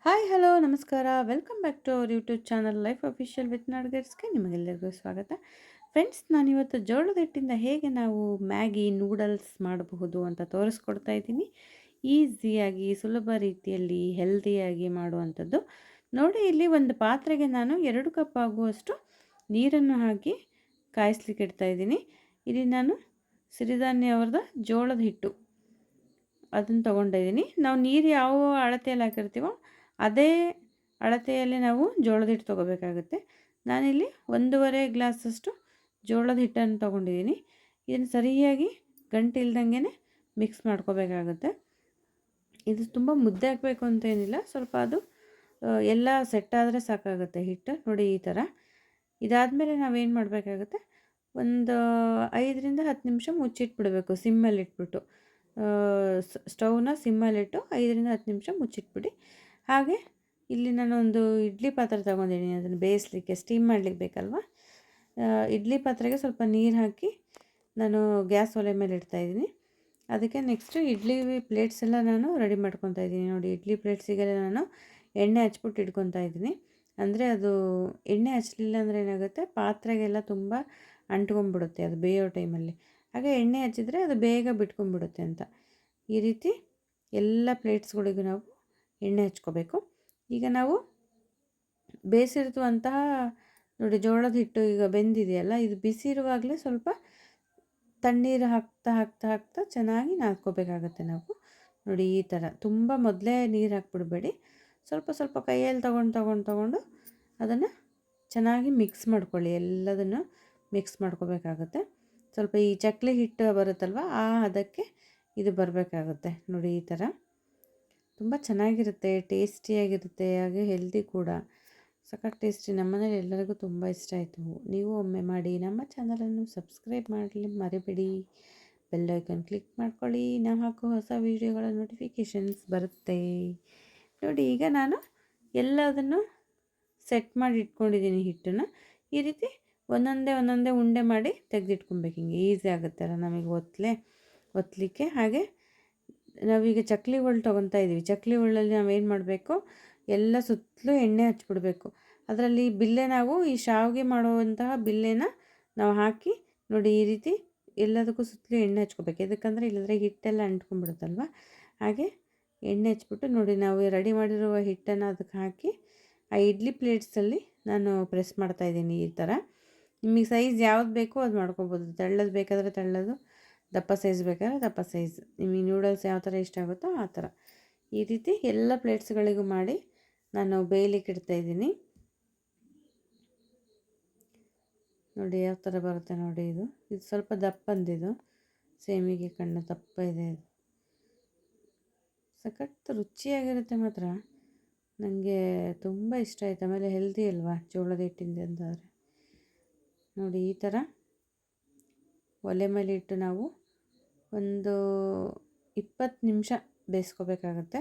Hi hello ನಮಸ್ಕಾರ welcome back to our YouTube channel life official with ನಾಡ್ಗರ್ಸ್ಗೆ ನಿಮಗೆಲ್ಲರಿಗೂ ಸ್ವಾಗತ. ಫ್ರೆಂಡ್ಸ್, ನಾನಿವತ್ತು ಜೋಳದ ಹಿಟ್ಟಿಂದ ಹೇಗೆ ನಾವು ಮ್ಯಾಗಿ ನೂಡಲ್ಸ್ ಮಾಡಬಹುದು ಅಂತ ತೋರಿಸ್ಕೊಡ್ತಾ ಇದ್ದೀನಿ. ಈಸಿಯಾಗಿ ಸುಲಭ ರೀತಿಯಲ್ಲಿ ಹೆಲ್ದಿಯಾಗಿ ಮಾಡುವಂಥದ್ದು. ನೋಡಿ, ಇಲ್ಲಿ ಒಂದು ಪಾತ್ರೆಗೆ ನಾನು 2 ಕಪ್ ಆಗುವಷ್ಟು ನೀರನ್ನು ಹಾಕಿ ಕಾಯಿಸ್ಲಿಕ್ಕೆ ಇಡ್ತಾ ಇದ್ದೀನಿ. ಇಲ್ಲಿ ನಾನು ಸಿರಿಧಾನ್ಯವರದ ಜೋಳದ ಹಿಟ್ಟು ಅದನ್ನು ತೊಗೊಂಡಿದ್ದೀನಿ. ನಾವು ನೀರು ಯಾವ ಅಳತೆಯಲ್ಲಿ ಹಾಕಿರ್ತೀವೋ ಅದೇ ಅಳತೆಯಲ್ಲಿ ನಾವು ಜೋಳದ ಹಿಟ್ಟು ತೊಗೋಬೇಕಾಗುತ್ತೆ. ನಾನಿಲ್ಲಿ 1.5 ಗ್ಲಾಸಷ್ಟು ಜೋಳದ ಹಿಟ್ಟನ್ನು ತೊಗೊಂಡಿದ್ದೀನಿ. ಇದನ್ನು ಸರಿಯಾಗಿ ಗಂಟಿಲ್ದಂಗೆ ಮಿಕ್ಸ್ ಮಾಡ್ಕೋಬೇಕಾಗುತ್ತೆ. ಇದು ತುಂಬ ಮುದ್ದೆ ಹಾಕಬೇಕು ಅಂತ ಏನಿಲ್ಲ, ಸ್ವಲ್ಪ ಅದು ಎಲ್ಲ ಸೆಟ್ ಆದರೆ ಸಾಕಾಗುತ್ತೆ ಹಿಟ್ಟು. ನೋಡಿ ಈ ಥರ. ಇದಾದಮೇಲೆ ನಾವೇನು ಮಾಡಬೇಕಾಗುತ್ತೆ, ಒಂದು 5ರಿಂದ 10 ನಿಮಿಷ ಮುಚ್ಚಿಟ್ಬಿಡಬೇಕು ಸಿಮ್ಮಲ್ಲಿ ಇಟ್ಬಿಟ್ಟು. ಸ್ಟವ್ನ ಸಿಮ್ಮಲ್ಲಿಟ್ಟು 5ರಿಂದ 10 ನಿಮಿಷ ಮುಚ್ಚಿಟ್ಬಿಡಿ. ಹಾಗೆ ಇಲ್ಲಿ ನಾನು ಒಂದು ಇಡ್ಲಿ ಪಾತ್ರೆ ತೊಗೊಂಡಿದ್ದೀನಿ, ಅದನ್ನು ಬೇಯಿಸ್ಲಿಕ್ಕೆ ಸ್ಟೀಮ್ ಮಾಡಲಿಕ್ಕೆ ಬೇಕಲ್ವ. ಇಡ್ಲಿ ಪಾತ್ರೆಗೆ ಸ್ವಲ್ಪ ನೀರು ಹಾಕಿ ನಾನು ಗ್ಯಾಸ್ ಒಲೆ ಮೇಲೆ ಇಡ್ತಾಯಿದ್ದೀನಿ. ಅದಕ್ಕೆ ನೆಕ್ಸ್ಟು ಇಡ್ಲಿ ಪ್ಲೇಟ್ಸ್ ಎಲ್ಲ ನಾನು ರೆಡಿ ಮಾಡ್ಕೊತಾ ಇದ್ದೀನಿ. ನೋಡಿ, ಇಡ್ಲಿ ಪ್ಲೇಟ್ಸಿಗೆಲ್ಲ ನಾನು ಎಣ್ಣೆ ಹಚ್ಬಿಟ್ಟು ಇಟ್ಕೊತಾ ಇದ್ದೀನಿ. ಅಂದರೆ ಅದು ಎಣ್ಣೆ ಹಚ್ಚಲಿಲ್ಲ ಅಂದರೆ ಏನಾಗುತ್ತೆ, ಪಾತ್ರೆಗೆಲ್ಲ ತುಂಬ ಅಂಟ್ಕೊಂಡ್ಬಿಡುತ್ತೆ ಅದು ಬೇಯೋ ಟೈಮಲ್ಲಿ. ಹಾಗೆ ಎಣ್ಣೆ ಹಚ್ಚಿದ್ರೆ ಅದು ಬೇಗ ಬಿಟ್ಕೊಂಡ್ಬಿಡುತ್ತೆ ಅಂತ ಈ ರೀತಿ ಎಲ್ಲ ಪ್ಲೇಟ್ಸ್ಗಳಿಗೂ ನಾವು ಎಣ್ಣೆ ಹಚ್ಕೋಬೇಕು. ಈಗ ನಾವು ಬೇಯಿಸಿರುವಂತಹ ನೋಡಿ ಜೋಳದ ಹಿಟ್ಟು ಈಗ ಬೆಂದಿದೆಯಲ್ಲ, ಇದು ಬಿಸಿ ಇರುವಾಗಲೇ ಸ್ವಲ್ಪ ತಣ್ಣೀರು ಹಾಕ್ತಾ ಹಾಕ್ತಾ ಹಾಕ್ತಾ ಚೆನ್ನಾಗಿ ನಾದ್ಕೋಬೇಕಾಗತ್ತೆ ನಾವು. ನೋಡಿ ಈ ಥರ ತುಂಬ ಮೊದಲೇ ನೀರು ಹಾಕ್ಬಿಡ್ಬೇಡಿ. ಸ್ವಲ್ಪ ಸ್ವಲ್ಪ ಕೈಯಲ್ಲಿ ತೊಗೊಂಡು ಅದನ್ನು ಚೆನ್ನಾಗಿ ಮಿಕ್ಸ್ ಮಾಡ್ಕೊಳ್ಳಿ. ಎಲ್ಲದನ್ನು ಮಿಕ್ಸ್ ಮಾಡ್ಕೋಬೇಕಾಗುತ್ತೆ. ಸ್ವಲ್ಪ ಈ ಚಕ್ಲಿ ಹಿಟ್ಟು ಬರುತ್ತಲ್ವ, ಅದಕ್ಕೆ ಇದು ಬರಬೇಕಾಗುತ್ತೆ. ನೋಡಿ ಈ ಥರ ತುಂಬ ಚೆನ್ನಾಗಿರುತ್ತೆ, ಟೇಸ್ಟಿಯಾಗಿರುತ್ತೆ, ಹಾಗೆ ಹೆಲ್ದಿ ಕೂಡ. ಸಖತ್ ಟೇಸ್ಟಿ. ನಮ್ಮನೇಲಿ ಎಲ್ಲರಿಗೂ ತುಂಬ ಇಷ್ಟ ಆಯಿತು. ನೀವು ಒಮ್ಮೆ ಮಾಡಿ. ನಮ್ಮ ಚಾನಲನ್ನು ಸಬ್ಸ್ಕ್ರೈಬ್ ಮಾಡಲಿ ಮರಿಬೇಡಿ. ಬೆಲ್ ಐಕಾನ್ ಕ್ಲಿಕ್ ಮಾಡ್ಕೊಳ್ಳಿ. ನಾವು ಹಾಕೋ ಹೊಸ ವೀಡಿಯೋಗಳ ನೋಟಿಫಿಕೇಷನ್ಸ್ ಬರುತ್ತೆ. ನೋಡಿ, ಈಗ ನಾನು ಎಲ್ಲದನ್ನು ಸೆಟ್ ಮಾಡಿ ಇಟ್ಕೊಂಡಿದ್ದೀನಿ ಹಿಟ್ಟನ್ನು. ಈ ರೀತಿ ಒಂದೊಂದೇ ಉಂಡೆ ಮಾಡಿ ತೆಗೆದಿಟ್ಕೊಬೇಕು. ಹಿಂಗೆ ಈಸಿ ಆಗುತ್ತೆ ಅಲ್ಲ ನಮಗೆ ಒತ್ತಲಿಕ್ಕೆ. ಹಾಗೆ ನಾವೀಗ ಚಕ್ಲಿ ಒಳ್ಳು ತೊಗೊತಾ ಇದ್ದೀವಿ. ಚಕ್ಲಿ ಒಳ್ಳಲ್ಲಿ ನಾವೇನು ಮಾಡಬೇಕು, ಎಲ್ಲ ಸುತ್ತಲೂ ಎಣ್ಣೆ ಹಚ್ಬಿಡ್ಬೇಕು. ಅದರಲ್ಲಿ ಬಿಲ್ಲೆ, ನಾವು ಈ ಶಾವಿಗೆ ಮಾಡುವಂತಹ ಬಿಲ್ಲೆನ ನಾವು ಹಾಕಿ ನೋಡಿ ಈ ರೀತಿ ಎಲ್ಲದಕ್ಕೂ ಸುತ್ತಲೂ ಎಣ್ಣೆ ಹಚ್ಕೋಬೇಕು. ಯಾಕಂದರೆ ಇಲ್ಲಂದರೆ ಹಿಟ್ಟೆಲ್ಲ ಅಂಟ್ಕೊಂಡ್ಬಿಡುತ್ತಲ್ವ. ಹಾಗೆ ಎಣ್ಣೆ ಹಚ್ಬಿಟ್ಟು ನೋಡಿ, ನಾವು ರೆಡಿ ಮಾಡಿರುವ ಹಿಟ್ಟನ್ನು ಅದಕ್ಕೆ ಹಾಕಿ ಆ ಇಡ್ಲಿ ಪ್ಲೇಟ್ಸಲ್ಲಿ ನಾನು ಪ್ರೆಸ್ ಮಾಡ್ತಾಯಿದ್ದೀನಿ ಈ ಥರ. ನಿಮಗೆ ಸೈಜ್ ಯಾವ್ದು ಬೇಕೋ ಅದು ಮಾಡ್ಕೊಬೋದು. ತೆಳ್ಳದು ಬೇಕಾದರೆ ತೆಳ್ಳದು, ದಪ್ಪ ಸೈಜ್ ಬೇಕಾದ್ರೆ ದಪ್ಪ ಸೈಜ್, ನಿಮಗೆ ನೂಡಲ್ಸ್ ಯಾವ ಥರ ಇಷ್ಟ ಆಗುತ್ತೋ ಆ ಥರ ಈ ರೀತಿ ಎಲ್ಲ ಪ್ಲೇಟ್ಸ್ಗಳಿಗೂ ಮಾಡಿ ನಾನು ಬೇಯಲಿಕ್ಕೆ ಇಡ್ತಾಯಿದ್ದೀನಿ. ನೋಡಿ ಯಾವ ಥರ ಬರುತ್ತೆ ನೋಡಿ. ಇದು ಸ್ವಲ್ಪ ದಪ್ಪಂದಿದು, ಸೇಮಿಗೆ ಕಣ್ಣು ದಪ್ಪ ಇದೆ. ಇದು ಸಖತ್ ರುಚಿಯಾಗಿರುತ್ತೆ ಮಾತ್ರ. ನನಗೆ ತುಂಬ ಇಷ್ಟ ಆಯಿತು. ಆಮೇಲೆ ಹೆಲ್ದಿ ಅಲ್ವಾ ಜೋಳದ ಹಿಟ್ಟಿಂದ ಅಂತಂದರೆ. ನೋಡಿ ಈ ಥರ ಒಲೆ ಮೇಲೆ ಇಟ್ಟು ನಾವು ಒಂದು 20 ನಿಮಿಷ ಬೇಯಿಸ್ಕೋಬೇಕಾಗತ್ತೆ.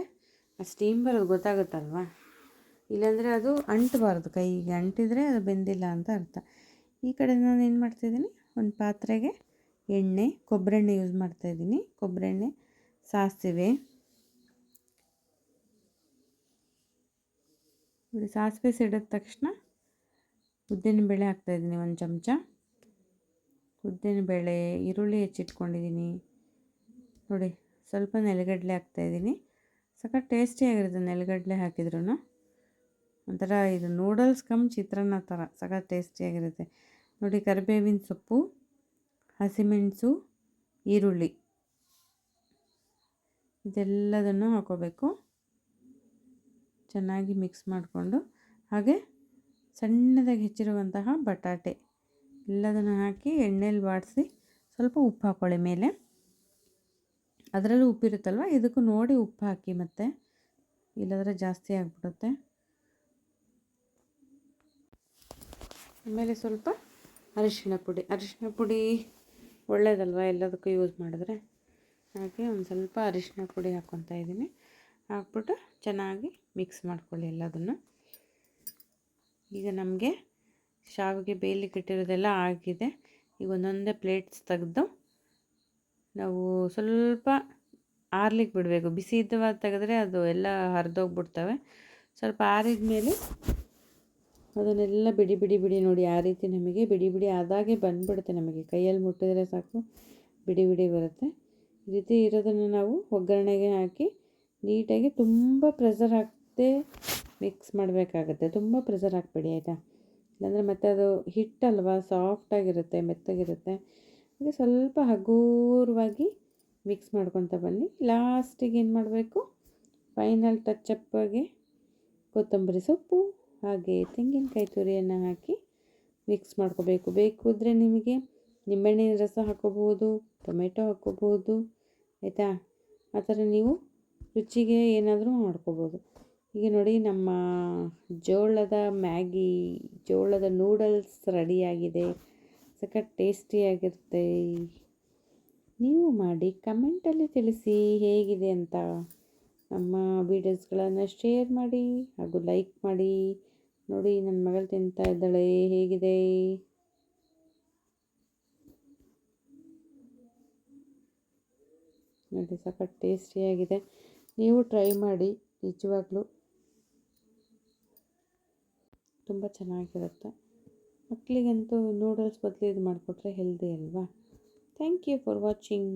ಆ ಸ್ಟೀಮ್ ಬರೋದು ಗೊತ್ತಾಗುತ್ತಲ್ವ. ಇಲ್ಲಾಂದರೆ ಅದು ಅಂಟಬಾರ್ದು, ಕೈಗೆ ಅಂಟಿದರೆ ಅದು ಬೆಂದಿಲ್ಲ ಅಂತ ಅರ್ಥ. ಈ ಕಡೆ ನಾನು ಏನು ಮಾಡ್ತಾಯಿದ್ದೀನಿ, ಒಂದು ಪಾತ್ರೆಗೆ ಕೊಬ್ಬರೆಣ್ಣೆ ಯೂಸ್ ಮಾಡ್ತಾಯಿದ್ದೀನಿ. ಕೊಬ್ಬರೆಣ್ಣೆ, ಸಾಸಿವೆ ನೋಡಿ. ಸಾಸಿವೆ ಸಿಡಿದ ತಕ್ಷಣ ಉದ್ದಿನಬೇಳೆ ಹಾಕ್ತಾಯಿದ್ದೀನಿ, ಒಂದು ಚಮಚ ಉದ್ದಿನಬೇಳೆ. ಈರುಳ್ಳಿ ಹೆಚ್ಚಿಟ್ಕೊಂಡಿದ್ದೀನಿ ನೋಡಿ. ಸ್ವಲ್ಪ ನೆಲಗಡಲೆ ಹಾಕ್ತಾಯಿದ್ದೀನಿ. ಸಖತ್ ಟೇಸ್ಟಿಯಾಗಿರುತ್ತೆ ನೆಲಗಡಲೆ ಹಾಕಿದ್ರೂ. ಒಂಥರ ಇದು ನೂಡಲ್ಸ್ ಕಮ್ ಚಿತ್ರಾನ್ನ ಥರ ಸಖತ್ ಟೇಸ್ಟಿಯಾಗಿರುತ್ತೆ ನೋಡಿ. ಕರಿಬೇವಿನ ಸೊಪ್ಪು, ಹಸಿಮೆಣಸು, ಈರುಳ್ಳಿ ಇದೆಲ್ಲದನ್ನು ಹಾಕೋಬೇಕು. ಚೆನ್ನಾಗಿ ಮಿಕ್ಸ್ ಮಾಡಿಕೊಂಡು, ಹಾಗೆ ಸಣ್ಣದಾಗಿ ಹೆಚ್ಚಿರುವಂತಹ ಬಟಾಟೆ ಎಲ್ಲದನ್ನು ಹಾಕಿ ಎಣ್ಣೆಲಿ ಬಾಡಿಸಿ ಸ್ವಲ್ಪ ಉಪ್ಪು ಹಾಕ್ಕೊಳ್ಳಿ ಮೇಲೆ. ಅದರಲ್ಲೂ ಉಪ್ಪಿರುತ್ತಲ್ವ, ಇದಕ್ಕೂ ನೋಡಿ ಉಪ್ಪು ಹಾಕಿ, ಮತ್ತು ಇಲ್ಲಾಂದರೆ ಜಾಸ್ತಿ ಆಗಿಬಿಡುತ್ತೆ. ಆಮೇಲೆ ಸ್ವಲ್ಪ ಅರಿಶಿಣ ಪುಡಿ ಒಳ್ಳೆಯದಲ್ವ ಎಲ್ಲದಕ್ಕೂ ಯೂಸ್ ಮಾಡಿದ್ರೆ. ಹಾಗೆ ಒಂದು ಸ್ವಲ್ಪ ಅರಿಶಿಣ ಪುಡಿ ಹಾಕ್ಕೊತಾ ಇದ್ದೀನಿ. ಹಾಕ್ಬಿಟ್ಟು ಚೆನ್ನಾಗಿ ಮಿಕ್ಸ್ ಮಾಡ್ಕೊಳ್ಳಿ ಎಲ್ಲದನ್ನು. ಈಗ ನಮಗೆ ಶಾವಿಗೆ ಬೇಯಲಿಕ್ಕೆ ಇಟ್ಟಿರೋದೆಲ್ಲ ಆಗಿದೆ. ಈಗ ಒಂದೊಂದೇ ಪ್ಲೇಟ್ಸ್ ತೆಗೆದು ನಾವು ಸ್ವಲ್ಪ ಆರ್ಲಿಕ್ಕೆ ಬಿಡಬೇಕು. ಬಿಸಿ ಇದ್ದವಾಗ ತೆಗೆದ್ರೆ ಅದು ಎಲ್ಲ ಹರಿದೋಗ್ಬಿಡ್ತವೆ. ಸ್ವಲ್ಪ ಆರಿದ ಮೇಲೆ ಅದನ್ನೆಲ್ಲ ಬಿಡಿ ಬಿಡಿ ಬಿಡಿ ನೋಡಿ, ಆ ರೀತಿ ನಮಗೆ ಬಿಡಿ ಬಿಡಿ ಆದಾಗೆ ಬಂದುಬಿಡುತ್ತೆ. ನಮಗೆ ಕೈಯಲ್ಲಿ ಮುಟ್ಟಿದ್ರೆ ಸಾಕು ಬಿಡಿ ಬಿಡಿ ಬರುತ್ತೆ. ಈ ರೀತಿ ಇರೋದನ್ನು ನಾವು ಒಗ್ಗರಣೆಗೆ ಹಾಕಿ ನೀಟಾಗಿ ತುಂಬ ಪ್ರೆಷರ್ ಹಾಕದೆ ಮಿಕ್ಸ್ ಮಾಡಬೇಕಾಗತ್ತೆ. ತುಂಬ ಪ್ರೆಷರ್ ಹಾಕಬೇಡಿ ಆಯಿತಾ, ಇಲ್ಲಾಂದರೆ ಮತ್ತು ಅದು ಹಿಟ್ಟಲ್ವ, ಸಾಫ್ಟಾಗಿರುತ್ತೆ, ಮೆತ್ತಗಿರುತ್ತೆ. ಹಾಗೆ ಸ್ವಲ್ಪ ಹಗುರವಾಗಿ ಮಿಕ್ಸ್ ಮಾಡ್ಕೊತ ಬನ್ನಿ. ಲಾಸ್ಟಿಗೆ ಏನು ಮಾಡಬೇಕು, ಫೈನಲ್ ಟಚಪ್ಪಾಗಿ ಕೊತ್ತಂಬರಿ ಸೊಪ್ಪು ಹಾಗೆ ತೆಂಗಿನಕಾಯಿ ತುರಿಯನ್ನು ಹಾಕಿ ಮಿಕ್ಸ್ ಮಾಡ್ಕೋಬೇಕು. ಬೇಕಾದರೆ ನಿಮಗೆ ನಿಂಬೆಹಣ್ಣಿನ ರಸ ಹಾಕ್ಕೋಬೋದು, ಟೊಮೆಟೊ ಹಾಕ್ಕೋಬೋದು ಆಯಿತಾ. ಆ ಥರ ನೀವು ರುಚಿಗೆ ಏನಾದರೂ ಮಾಡ್ಕೋಬೋದು. ಈಗ ನೋಡಿ ನಮ್ಮ ಜೋಳದ ಮ್ಯಾಗಿ, ಜೋಳದ ನೂಡಲ್ಸ್ ರೆಡಿಯಾಗಿದೆ. ಸಖತ್ ಟೇಸ್ಟಿಯಾಗಿರುತ್ತೆ. ನೀವು ಮಾಡಿ ಕಮೆಂಟಲ್ಲಿ ತಿಳಿಸಿ ಹೇಗಿದೆ ಅಂತ. ನಮ್ಮ ವೀಡಿಯೋಸ್ಗಳನ್ನು ಶೇರ್ ಮಾಡಿ ಹಾಗೂ ಲೈಕ್ ಮಾಡಿ. ನೋಡಿ ನನ್ನ ಮಗಳು ತಿಂತಾ ಇದ್ದಾಳೆ, ಹೇಗಿದೆ ನೋಡಿ, ಸಖತ್ ಟೇಸ್ಟಿಯಾಗಿದೆ. ನೀವು ಟ್ರೈ ಮಾಡಿ, ನಿಜವಾಗ್ಲೂ ತುಂಬ ಚೆನ್ನಾಗಿರುತ್ತೆ. ಮಕ್ಕಳಿಗಂತೂ ನೂಡಲ್ಸ್ ಬದಲು ಇದು ಮಾಡಿಕೊಟ್ರೆ ಹೆಲ್ದಿ ಅಲ್ವಾ. Thank you for watching.